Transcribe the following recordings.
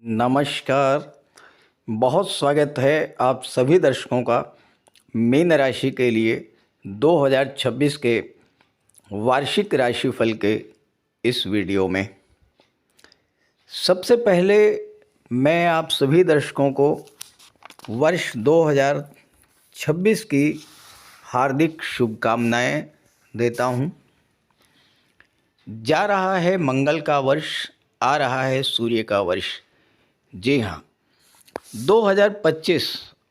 नमस्कार। बहुत स्वागत है आप सभी दर्शकों का मीन राशि के लिए 2026 के वार्षिक राशिफल के इस वीडियो में। सबसे पहले मैं आप सभी दर्शकों को वर्ष 2026 की हार्दिक शुभकामनाएं देता हूं। जा रहा है मंगल का वर्ष, आ रहा है सूर्य का वर्ष। जी हाँ, 2025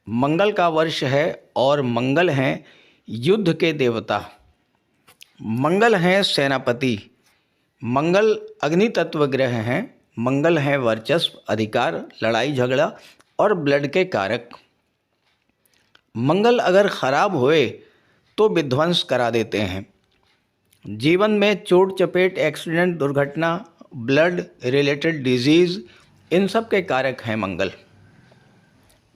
मंगल का वर्ष है और मंगल हैं युद्ध के देवता, मंगल हैं सेनापति, मंगल अग्नि तत्व ग्रह हैं, मंगल हैं वर्चस्व, अधिकार, लड़ाई झगड़ा और ब्लड के कारक। मंगल अगर खराब हुए तो विध्वंस करा देते हैं। जीवन में चोट चपेट, एक्सीडेंट, दुर्घटना, ब्लड रिलेटेड डिजीज़, इन सब के कारक हैं मंगल।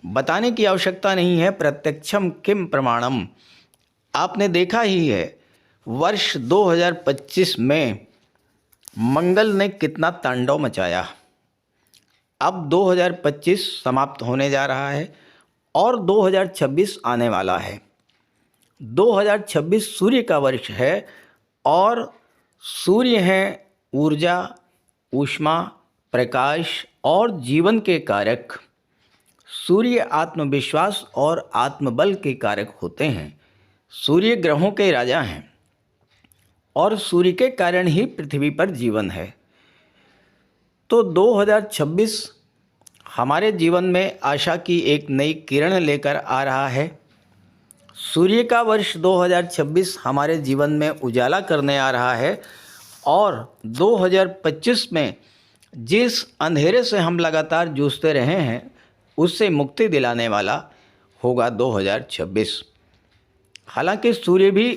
बताने की आवश्यकता नहीं है, प्रत्यक्षम किम प्रमाणम। आपने देखा ही है वर्ष 2025 में मंगल ने कितना तांडव मचाया। अब 2025 समाप्त होने जा रहा है और 2026 आने वाला है। 2026 सूर्य का वर्ष है और सूर्य हैं ऊर्जा, ऊष्मा, प्रकाश और जीवन के कारक। सूर्य आत्मविश्वास और आत्मबल के कारक होते हैं। सूर्य ग्रहों के राजा हैं और सूर्य के कारण ही पृथ्वी पर जीवन है। तो 2026 हमारे जीवन में आशा की एक नई किरण लेकर आ रहा है। सूर्य का वर्ष 2026 हमारे जीवन में उजाला करने आ रहा है और 2025 में जिस अंधेरे से हम लगातार जूझते रहे हैं उससे मुक्ति दिलाने वाला होगा 2026। हालांकि सूर्य भी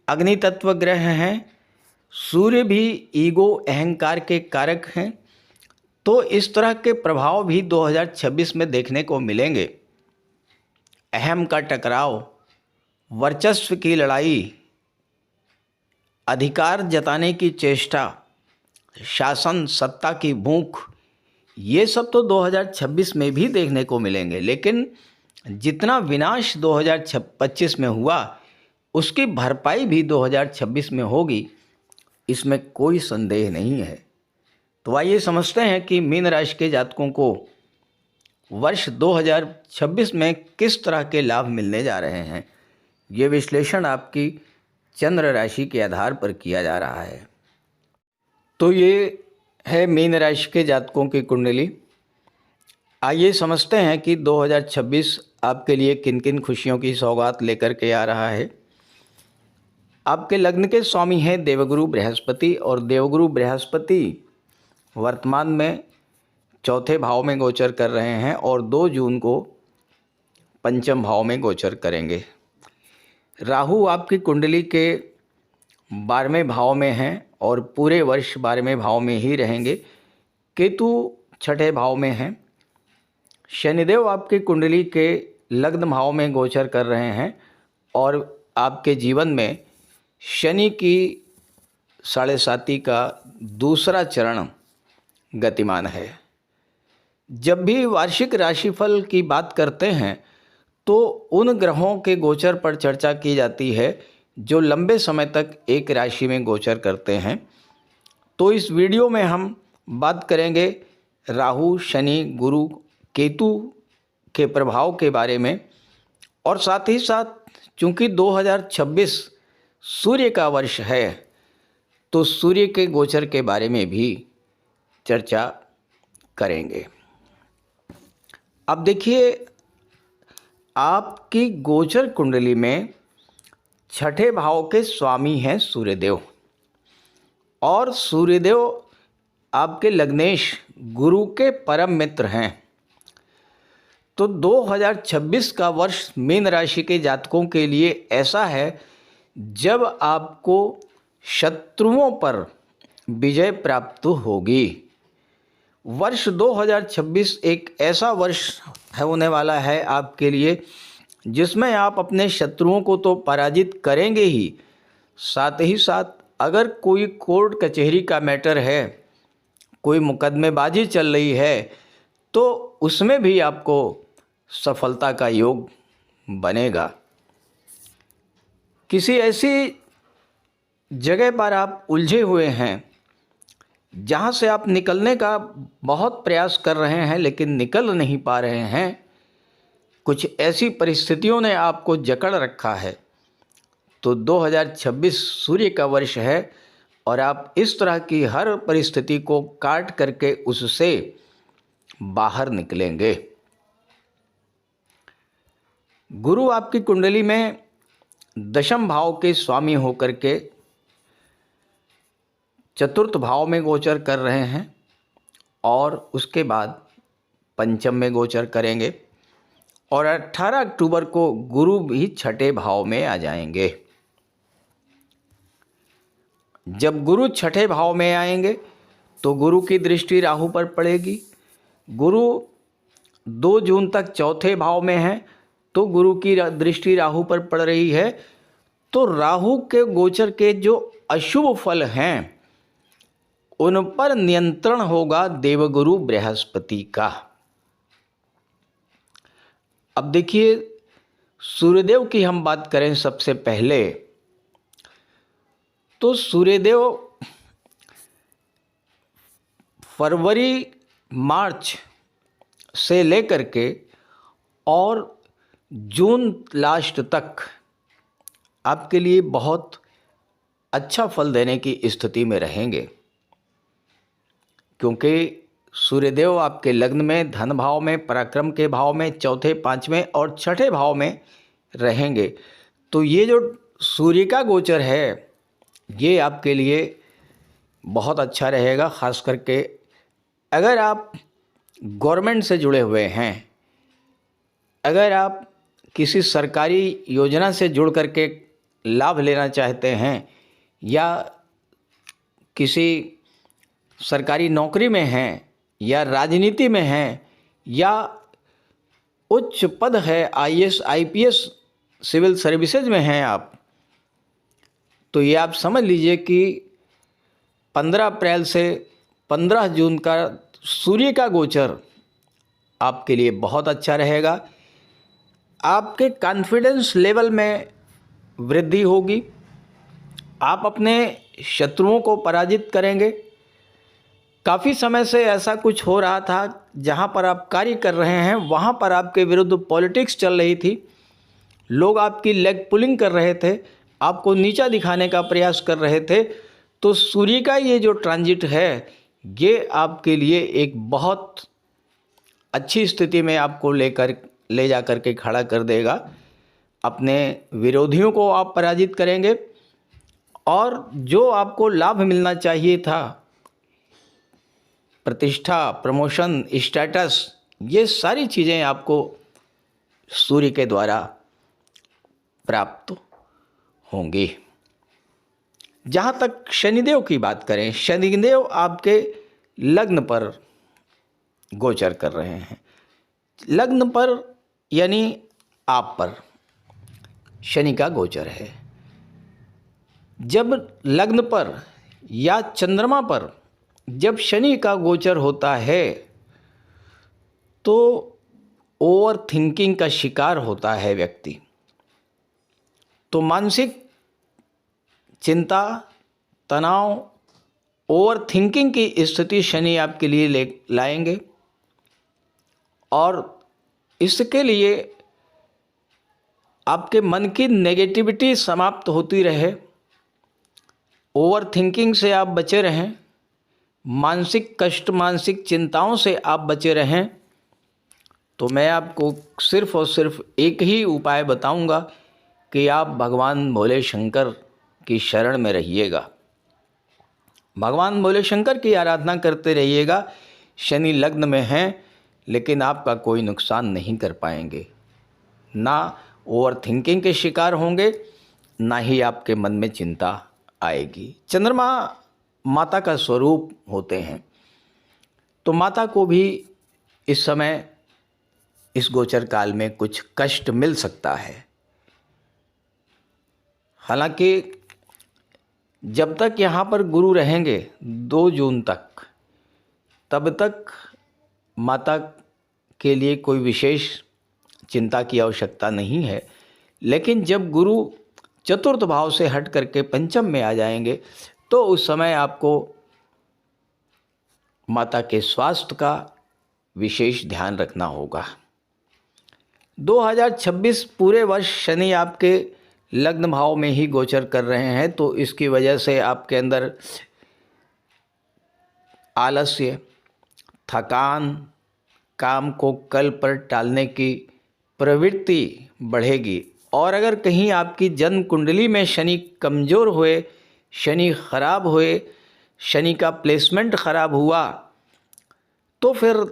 अग्नि तत्व ग्रह हैं, सूर्य भी ईगो, अहंकार के कारक हैं, तो इस तरह के प्रभाव भी 2026 में देखने को मिलेंगे। अहम का टकराव, वर्चस्व की लड़ाई, अधिकार जताने की चेष्टा, शासन सत्ता की भूख, ये सब तो 2026 में भी देखने को मिलेंगे। लेकिन जितना विनाश 2025 में हुआ उसकी भरपाई भी 2026 में होगी, इसमें कोई संदेह नहीं है। तो आइए समझते हैं कि मीन राशि के जातकों को वर्ष 2026 में किस तरह के लाभ मिलने जा रहे हैं। ये विश्लेषण आपकी चंद्र राशि के आधार पर किया जा रहा है। तो ये है मीन राशि के जातकों की कुंडली। आइए समझते हैं कि 2026 आपके लिए किन किन खुशियों की सौगात लेकर के आ रहा है। आपके लग्न के स्वामी हैं देवगुरु बृहस्पति और देवगुरु बृहस्पति वर्तमान में चौथे भाव में गोचर कर रहे हैं और 2 जून को पंचम भाव में गोचर करेंगे। राहु आपकी कुंडली के 12वें भाव में हैं और पूरे वर्ष 12वें भाव में ही रहेंगे। केतु 6ठे भाव में हैं। शनिदेव आपकी कुंडली के लग्न भाव में गोचर कर रहे हैं और आपके जीवन में शनि की 7.5 का दूसरा चरण गतिमान है। जब भी वार्षिक राशिफल की बात करते हैं तो उन ग्रहों के गोचर पर चर्चा की जाती है जो लंबे समय तक एक राशि में गोचर करते हैं। तो इस वीडियो में हम बात करेंगे राहु, शनि, गुरु, केतु के प्रभाव के बारे में और साथ ही साथ चूंकि 2026 सूर्य का वर्ष है तो सूर्य के गोचर के बारे में भी चर्चा करेंगे। अब देखिए, आपकी गोचर कुंडली में 6ठे भाव के स्वामी हैं सूर्यदेव और सूर्यदेव आपके लग्नेश गुरु के परम मित्र हैं। तो 2026 का वर्ष मीन राशि के जातकों के लिए ऐसा है जब आपको शत्रुओं पर विजय प्राप्त होगी। वर्ष 2026 एक ऐसा वर्ष होने वाला है आपके लिए जिसमें आप अपने शत्रुओं को तो पराजित करेंगे ही, साथ ही साथ अगर कोई कोर्ट कचहरी का मैटर है, कोई मुकदमेबाजी चल रही है तो उसमें भी आपको सफलता का योग बनेगा। किसी ऐसी जगह पर आप उलझे हुए हैं जहाँ से आप निकलने का बहुत प्रयास कर रहे हैं लेकिन निकल नहीं पा रहे हैं, कुछ ऐसी परिस्थितियों ने आपको जकड़ रखा है, तो 2026 सूर्य का वर्ष है और आप इस तरह की हर परिस्थिति को काट करके उससे बाहर निकलेंगे। गुरु आपकी कुंडली में दशम भाव के स्वामी होकर के चतुर्थ भाव में गोचर कर रहे हैं और उसके बाद पंचम में गोचर करेंगे और 18 अक्टूबर को गुरु भी छठे भाव में आ जाएंगे। जब गुरु छठे भाव में आएंगे तो गुरु की दृष्टि राहु पर पड़ेगी। गुरु 2 जून तक चौथे भाव में है तो गुरु की दृष्टि राहु पर पड़ रही है, तो राहु के गोचर के जो अशुभ फल हैं उन पर नियंत्रण होगा देवगुरु बृहस्पति का। अब देखिए, सूर्यदेव की हम बात करें सबसे पहले, तो सूर्यदेव फरवरी मार्च से लेकर के और जून लास्ट तक आपके लिए बहुत अच्छा फल देने की स्थिति में रहेंगे, क्योंकि सूर्यदेव आपके लग्न में, धन भाव में, पराक्रम के भाव में, चौथे, पांचवें और छठे भाव में रहेंगे। तो ये जो सूर्य का गोचर है ये आपके लिए बहुत अच्छा रहेगा। ख़ास करके अगर आप गवर्नमेंट से जुड़े हुए हैं, अगर आप किसी सरकारी योजना से जुड़ करके लाभ लेना चाहते हैं या किसी सरकारी नौकरी में हैं या राजनीति में हैं या उच्च पद है, आईएएस, आईपीएस, सिविल सर्विसेज में हैं आप, तो ये आप समझ लीजिए कि 15 अप्रैल से 15 जून का सूर्य का गोचर आपके लिए बहुत अच्छा रहेगा। आपके कॉन्फिडेंस लेवल में वृद्धि होगी, आप अपने शत्रुओं को पराजित करेंगे। काफ़ी समय से ऐसा कुछ हो रहा था जहाँ पर आप कार्य कर रहे हैं वहाँ पर आपके विरुद्ध पॉलिटिक्स चल रही थी, लोग आपकी लेग पुलिंग कर रहे थे, आपको नीचा दिखाने का प्रयास कर रहे थे। तो सूर्य का ये जो ट्रांजिट है ये आपके लिए एक बहुत अच्छी स्थिति में आपको ले जा कर के खड़ा कर देगा। अपने विरोधियों को आप पराजित करेंगे और जो आपको लाभ मिलना चाहिए था, प्रतिष्ठा, प्रमोशन, स्टेटस, ये सारी चीज़ें आपको सूर्य के द्वारा प्राप्त होंगी। जहाँ तक शनिदेव की बात करें, शनिदेव आपके लग्न पर गोचर कर रहे हैं। लग्न पर यानी आप पर शनि का गोचर है। जब लग्न पर या चंद्रमा पर जब शनि का गोचर होता है तो ओवर थिंकिंग का शिकार होता है व्यक्ति। तो मानसिक चिंता, तनाव, ओवर थिंकिंग की स्थिति शनि आपके लिए लाएंगे और इसके लिए आपके मन की नेगेटिविटी समाप्त होती रहे, ओवर थिंकिंग से आप बचे रहें, मानसिक कष्ट, मानसिक चिंताओं से आप बचे रहें। तो मैं आपको सिर्फ और सिर्फ एक ही उपाय बताऊंगा कि आप भगवान भोले शंकर की शरण में रहिएगा, भगवान भोले शंकर की आराधना करते रहिएगा। शनि लग्न में हैं लेकिन आपका कोई नुकसान नहीं कर पाएंगे, ना ओवर थिंकिंग के शिकार होंगे, ना ही आपके मन में चिंता आएगी। चंद्रमा माता का स्वरूप होते हैं, तो माता को भी इस समय इस गोचर काल में कुछ कष्ट मिल सकता है। हालांकि जब तक यहाँ पर गुरु रहेंगे 2 जून तक, तब तक माता के लिए कोई विशेष चिंता की आवश्यकता नहीं है। लेकिन जब गुरु चतुर्थ भाव से हट करके पंचम में आ जाएंगे तो उस समय आपको माता के स्वास्थ्य का विशेष ध्यान रखना होगा। 2026 पूरे वर्ष शनि आपके लग्न भाव में ही गोचर कर रहे हैं, तो इसकी वजह से आपके अंदर आलस्य, थकान, काम को कल पर टालने की प्रवृत्ति बढ़ेगी। और अगर कहीं आपकी जन्म कुंडली में शनि कमज़ोर हुए, शनि खराब हुए, शनि का प्लेसमेंट खराब हुआ, तो फिर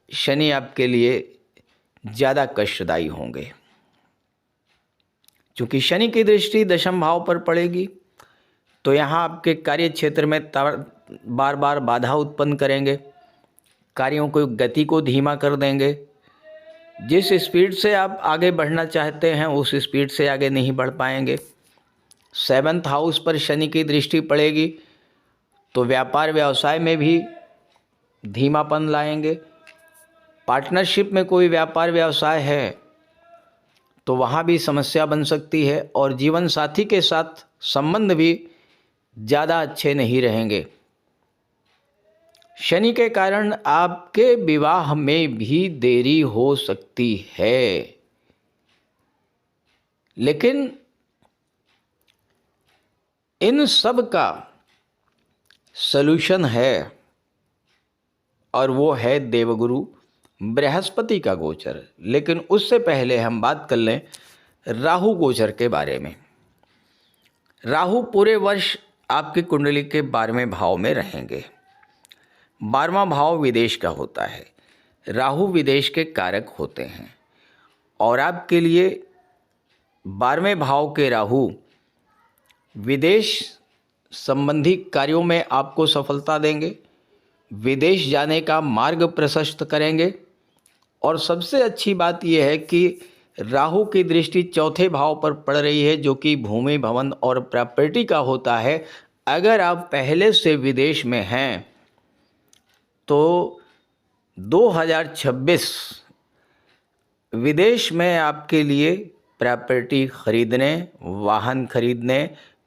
शनि आपके लिए ज़्यादा कष्टदायी होंगे। क्योंकि शनि की दृष्टि दशम भाव पर पड़ेगी तो यहाँ आपके कार्य क्षेत्र में बार बार बाधा उत्पन्न करेंगे, कार्यों को गति को धीमा कर देंगे। जिस स्पीड से आप आगे बढ़ना चाहते हैं उस स्पीड से आगे नहीं बढ़ पाएंगे। 7th हाउस पर शनि की दृष्टि पड़ेगी तो व्यापार व्यवसाय में भी धीमापन लाएंगे। पार्टनरशिप में कोई व्यापार व्यवसाय है तो वहाँ भी समस्या बन सकती है और जीवन साथी के साथ संबंध भी ज़्यादा अच्छे नहीं रहेंगे। शनि के कारण आपके विवाह में भी देरी हो सकती है, लेकिन इन सब का सलूशन है और वो है देवगुरु बृहस्पति का गोचर। लेकिन उससे पहले हम बात कर लें राहु गोचर के बारे में। राहु पूरे वर्ष आपकी कुंडली के 12वें भाव में रहेंगे। 12वां भाव विदेश का होता है। राहु विदेश के कारक होते हैं और आपके लिए 12वें भाव के राहु विदेश संबंधी कार्यों में आपको सफलता देंगे, विदेश जाने का मार्ग प्रशस्त करेंगे। और सबसे अच्छी बात यह है कि राहु की दृष्टि चौथे भाव पर पड़ रही है जो कि भूमि, भवन और प्रॉपर्टी का होता है। अगर आप पहले से विदेश में हैं तो 2026 विदेश में आपके लिए प्रॉपर्टी खरीदने, वाहन खरीदने,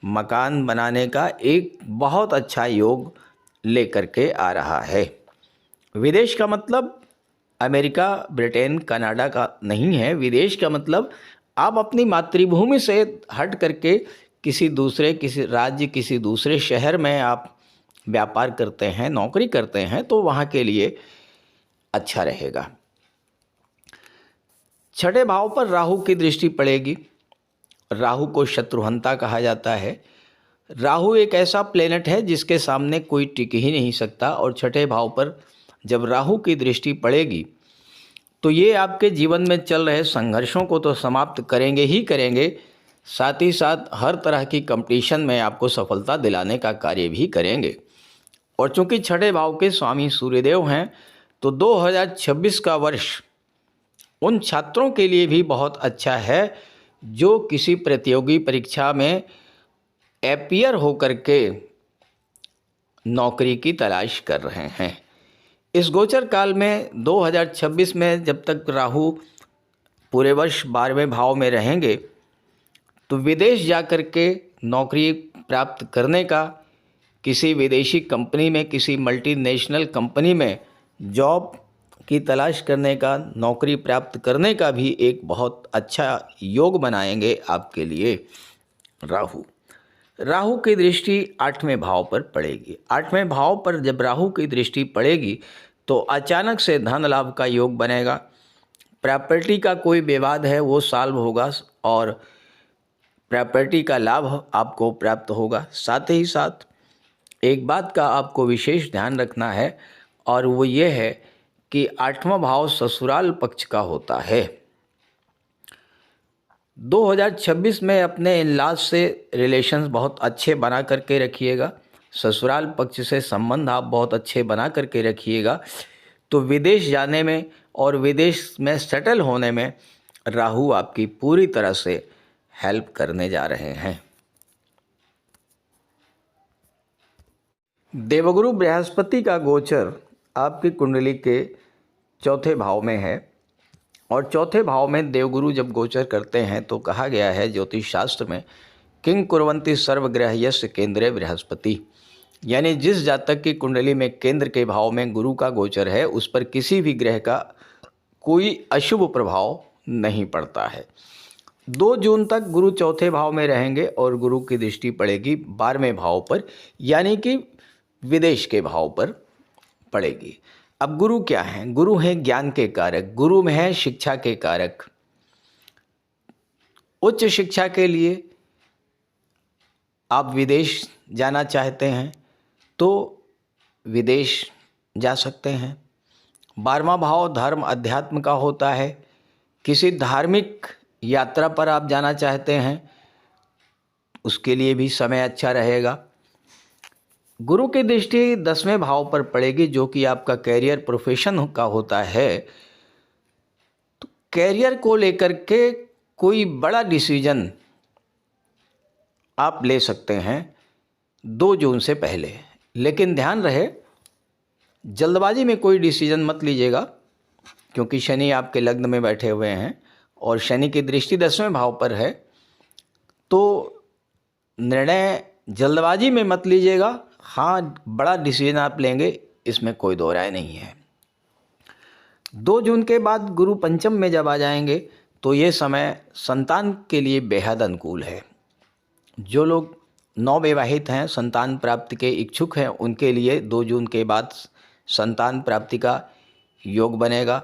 मकान बनाने का एक बहुत अच्छा योग लेकर के आ रहा है। विदेश का मतलब अमेरिका, ब्रिटेन, कनाडा का नहीं है। विदेश का मतलब आप अपनी मातृभूमि से हट करके किसी राज्य, किसी दूसरे शहर में आप व्यापार करते हैं, नौकरी करते हैं, तो वहाँ के लिए अच्छा रहेगा। 6ठे भाव पर राहु की दृष्टि पड़ेगी। राहु को शत्रुहंता कहा जाता है। राहु एक ऐसा प्लेनेट है जिसके सामने कोई टिक ही नहीं सकता और 6ठे भाव पर जब राहु की दृष्टि पड़ेगी तो ये आपके जीवन में चल रहे संघर्षों को तो समाप्त करेंगे ही करेंगे, साथ ही साथ हर तरह की कंपटीशन में आपको सफलता दिलाने का कार्य भी करेंगे। और चूंकि 6ठे भाव के स्वामी सूर्यदेव हैं तो 2026 का वर्ष उन छात्रों के लिए भी बहुत अच्छा है जो किसी प्रतियोगी परीक्षा में अपीयर होकर के नौकरी की तलाश कर रहे हैं। इस गोचर काल में 2026 में जब तक राहु पूरे वर्ष 12वें भाव में रहेंगे तो विदेश जाकर के नौकरी प्राप्त करने का, किसी विदेशी कंपनी में, किसी मल्टीनेशनल कंपनी में जॉब की तलाश करने का, नौकरी प्राप्त करने का भी एक बहुत अच्छा योग बनाएंगे आपके लिए राहु। राहु की दृष्टि 8वें भाव पर पड़ेगी। 8वें भाव पर जब राहु की दृष्टि पड़ेगी तो अचानक से धन लाभ का योग बनेगा। प्रॉपर्टी का कोई विवाद है वो सॉल्व होगा और प्रॉपर्टी का लाभ आपको प्राप्त होगा। साथ ही साथ एक बात का आपको विशेष ध्यान रखना है और वो ये है कि 8वां भाव ससुराल पक्ष का होता है। 2026 में अपने इन-लॉज से रिलेशंस बहुत अच्छे बना करके रखिएगा। ससुराल पक्ष से संबंध आप बहुत अच्छे बना करके रखिएगा तो विदेश जाने में और विदेश में सेटल होने में राहु आपकी पूरी तरह से हेल्प करने जा रहे हैं। देवगुरु बृहस्पति का गोचर आपकी कुंडली के चौथे भाव में है और चौथे भाव में देवगुरु जब गोचर करते हैं तो कहा गया है ज्योतिष शास्त्र में, किंग कुर्वन्ति सर्वग्रह यस्य केंद्रे बृहस्पति, यानी जिस जातक की कुंडली में केंद्र के भाव में गुरु का गोचर है उस पर किसी भी ग्रह का कोई अशुभ प्रभाव नहीं पड़ता है। 2 जून तक गुरु चौथे भाव में रहेंगे और गुरु की दृष्टि पड़ेगी 12वें भाव पर, यानी कि विदेश के भाव पर पड़ेगी। अब गुरु क्या हैं? गुरु हैं ज्ञान के कारक, गुरु में है शिक्षा के कारक। उच्च शिक्षा के लिए आप विदेश जाना चाहते हैं तो विदेश जा सकते हैं। 12वां भाव धर्म अध्यात्म का होता है। किसी धार्मिक यात्रा पर आप जाना चाहते हैं उसके लिए भी समय अच्छा रहेगा। गुरु की दृष्टि 10वें भाव पर पड़ेगी जो कि आपका कैरियर प्रोफेशन का होता है। तो कैरियर को लेकर के कोई बड़ा डिसीजन आप ले सकते हैं 2 जून से पहले, लेकिन ध्यान रहे जल्दबाजी में कोई डिसीजन मत लीजिएगा, क्योंकि शनि आपके लग्न में बैठे हुए हैं और शनि की दृष्टि 10वें भाव पर है। तो निर्णय जल्दबाजी में मत लीजिएगा। हाँ, बड़ा डिसीजन आप लेंगे इसमें कोई दो राय नहीं है। 2 जून के बाद गुरु पंचम में जब आ जाएंगे तो ये समय संतान के लिए बेहद अनुकूल है। जो लोग नवविवाहित हैं, संतान प्राप्ति के इच्छुक हैं, उनके लिए 2 जून के बाद संतान प्राप्ति का योग बनेगा।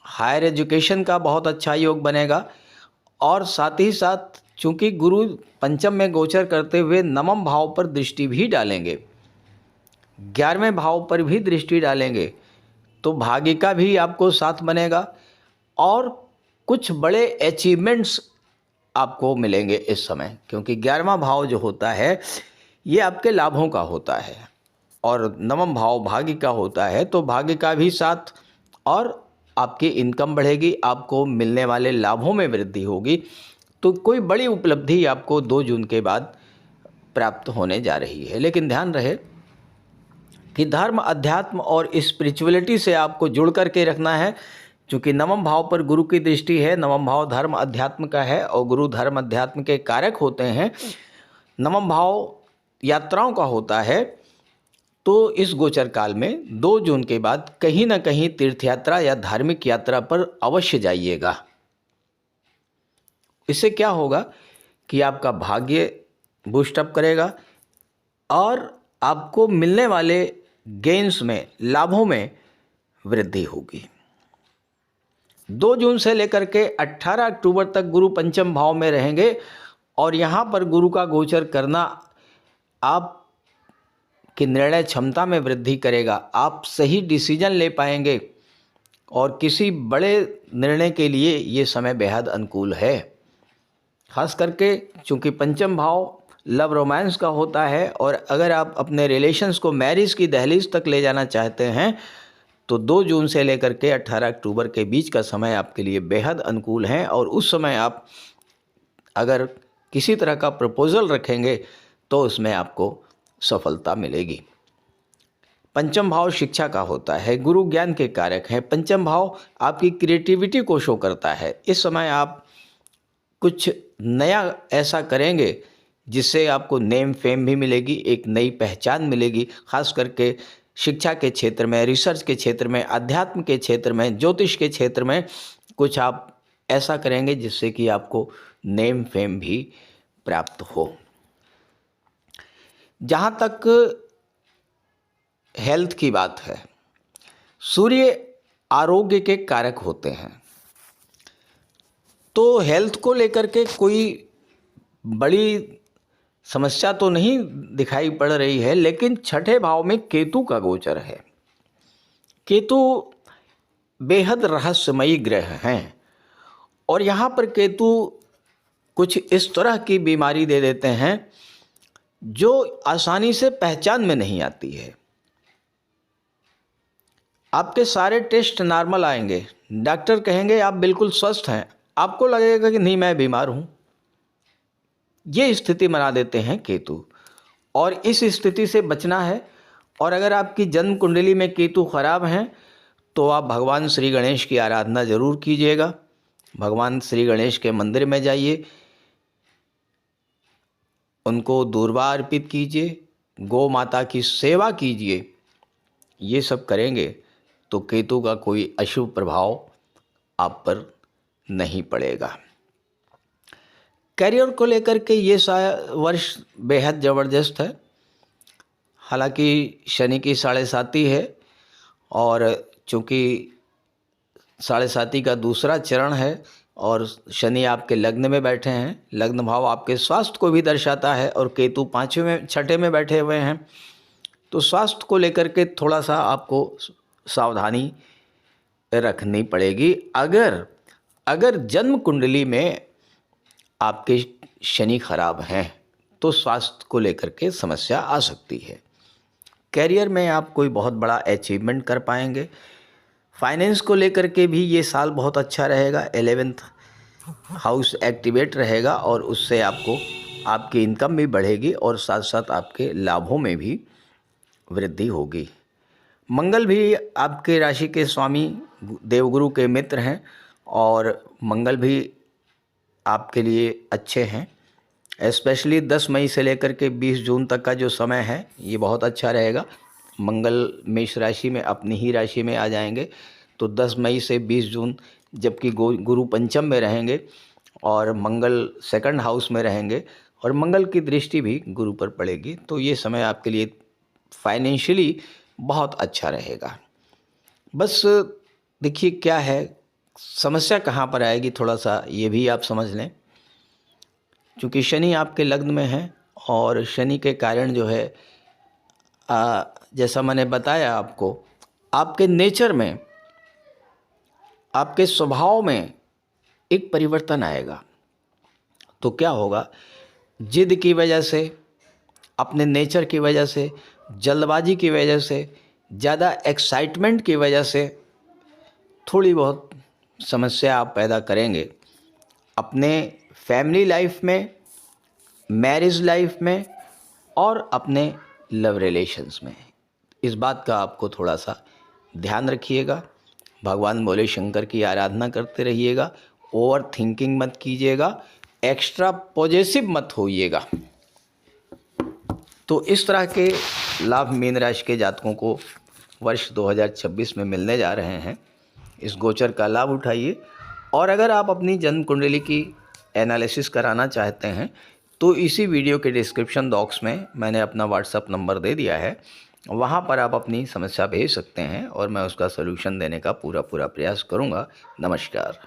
हायर एजुकेशन का बहुत अच्छा योग बनेगा और साथ ही साथ चूँकि गुरु पंचम में गोचर करते हुए 9वें भाव पर दृष्टि भी डालेंगे, 11वें भाव पर भी दृष्टि डालेंगे, तो भाग्य का भी आपको साथ बनेगा और कुछ बड़े अचीवमेंट्स आपको मिलेंगे इस समय, क्योंकि 11वां भाव जो होता है ये आपके लाभों का होता है और 9वां भाव भाग्य का होता है। तो भाग्य का भी साथ और आपकी इनकम बढ़ेगी, आपको मिलने वाले लाभों में वृद्धि होगी। तो कोई बड़ी उपलब्धि आपको 2 जून के बाद प्राप्त होने जा रही है। लेकिन ध्यान रहे कि धर्म अध्यात्म और स्पिरिचुअलिटी से आपको जुड़ करके रखना है, क्योंकि 9वें भाव पर गुरु की दृष्टि है। 9वां भाव धर्म अध्यात्म का है और गुरु धर्म अध्यात्म के कारक होते हैं। 9वां भाव यात्राओं का होता है। तो इस गोचर काल में 2 जून के बाद कहीं ना कहीं तीर्थ यात्रा या धार्मिक यात्रा पर अवश्य जाइएगा। इससे क्या होगा कि आपका भाग्य बूस्टअप करेगा और आपको मिलने वाले गेन्स में, लाभों में वृद्धि होगी। 2 जून से लेकर के 18 अक्टूबर तक गुरु पंचम भाव में रहेंगे और यहाँ पर गुरु का गोचर करना आपकी निर्णय क्षमता में वृद्धि करेगा। आप सही डिसीजन ले पाएंगे और किसी बड़े निर्णय के लिए ये समय बेहद अनुकूल है। खास करके चूँकि पंचम भाव लव रोमांस का होता है और अगर आप अपने रिलेशंस को मैरिज की दहलीज तक ले जाना चाहते हैं तो 2 जून से लेकर के 18 अक्टूबर के बीच का समय आपके लिए बेहद अनुकूल है और उस समय आप अगर किसी तरह का प्रपोजल रखेंगे तो उसमें आपको सफलता मिलेगी। पंचम भाव शिक्षा का होता है, गुरु ज्ञान के कारक हैं। पंचम भाव आपकी क्रिएटिविटी को शो करता है। इस समय आप कुछ नया ऐसा करेंगे जिससे आपको नेम फेम भी मिलेगी, एक नई पहचान मिलेगी। खास करके शिक्षा के क्षेत्र में, रिसर्च के क्षेत्र में, अध्यात्म के क्षेत्र में, ज्योतिष के क्षेत्र में कुछ आप ऐसा करेंगे जिससे कि आपको नेम फेम भी प्राप्त हो। जहाँ तक हेल्थ की बात है, सूर्य आरोग्य के कारक होते हैं, तो हेल्थ को लेकर के कोई बड़ी समस्या तो नहीं दिखाई पड़ रही है। लेकिन 6ठे भाव में केतु का गोचर है। केतु बेहद रहस्यमयी ग्रह हैं और यहाँ पर केतु कुछ इस तरह की बीमारी दे देते हैं जो आसानी से पहचान में नहीं आती है। आपके सारे टेस्ट नॉर्मल आएंगे, डॉक्टर कहेंगे आप बिल्कुल स्वस्थ हैं, आपको लगेगा कि नहीं मैं बीमार हूँ। ये स्थिति बना देते हैं केतु और इस स्थिति से बचना है और अगर आपकी जन्म कुंडली में केतु खराब हैं तो आप भगवान श्री गणेश की आराधना जरूर कीजिएगा। भगवान श्री गणेश के मंदिर में जाइए, उनको दूर्वा अर्पित कीजिए, गौ माता की सेवा कीजिए। ये सब करेंगे तो केतु का कोई अशुभ प्रभाव आप पर नहीं पड़ेगा। करियर को लेकर के ये वर्ष बेहद ज़बरदस्त है। हालांकि शनि की 7.5 है और चूँकि 7.5 का दूसरा चरण है और शनि आपके लग्न में बैठे हैं, लग्न भाव आपके स्वास्थ्य को भी दर्शाता है और केतु 6 में बैठे हुए हैं, तो स्वास्थ्य को लेकर के थोड़ा सा आपको सावधानी रखनी पड़ेगी। अगर जन्म कुंडली में आपके शनि खराब हैं तो स्वास्थ्य को लेकर के समस्या आ सकती है। कैरियर में आप कोई बहुत बड़ा अचीवमेंट कर पाएंगे। फाइनेंस को लेकर के भी ये साल बहुत अच्छा रहेगा। 11th हाउस एक्टिवेट रहेगा और उससे आपकी इनकम भी बढ़ेगी और साथ साथ आपके लाभों में भी वृद्धि होगी। मंगल भी आपके राशि के स्वामी देवगुरु के मित्र हैं और मंगल भी आपके लिए अच्छे हैं। स्पेशली 10 मई से लेकर के 20 जून तक का जो समय है ये बहुत अच्छा रहेगा। मंगल मेष राशि में अपनी ही राशि में आ जाएंगे, तो 10 मई से 20 जून जबकि गुरु पंचम में रहेंगे और मंगल 2nd हाउस में रहेंगे और मंगल की दृष्टि भी गुरु पर पड़ेगी, तो ये समय आपके लिए फाइनेंशियली बहुत अच्छा रहेगा। बस देखिए क्या है, समस्या कहाँ पर आएगी थोड़ा सा ये भी आप समझ लें। क्योंकि शनि आपके लग्न में है और शनि के कारण जो है जैसा मैंने बताया आपको, आपके नेचर में, आपके स्वभाव में एक परिवर्तन आएगा। तो क्या होगा, जिद की वजह से, अपने नेचर की वजह से, जल्दबाजी की वजह से, ज़्यादा एक्साइटमेंट की वजह से थोड़ी बहुत समस्या आप पैदा करेंगे अपने फैमिली लाइफ में, मैरिज लाइफ में और अपने लव रिलेशंस में। इस बात का आपको थोड़ा सा ध्यान रखिएगा। भगवान भोले शंकर की आराधना करते रहिएगा, ओवर थिंकिंग मत कीजिएगा, एक्स्ट्रा पॉजिटिव मत होइएगा। तो इस तरह के लाभ मीन राशि के जातकों को वर्ष 2026 में मिलने जा रहे हैं। इस गोचर का लाभ उठाइए। और अगर आप अपनी जन्म कुंडली की एनालिसिस कराना चाहते हैं तो इसी वीडियो के डिस्क्रिप्शन बॉक्स में मैंने अपना व्हाट्सएप नंबर दे दिया है, वहाँ पर आप अपनी समस्या भेज सकते हैं और मैं उसका सलूशन देने का पूरा प्रयास करूँगा। नमस्कार।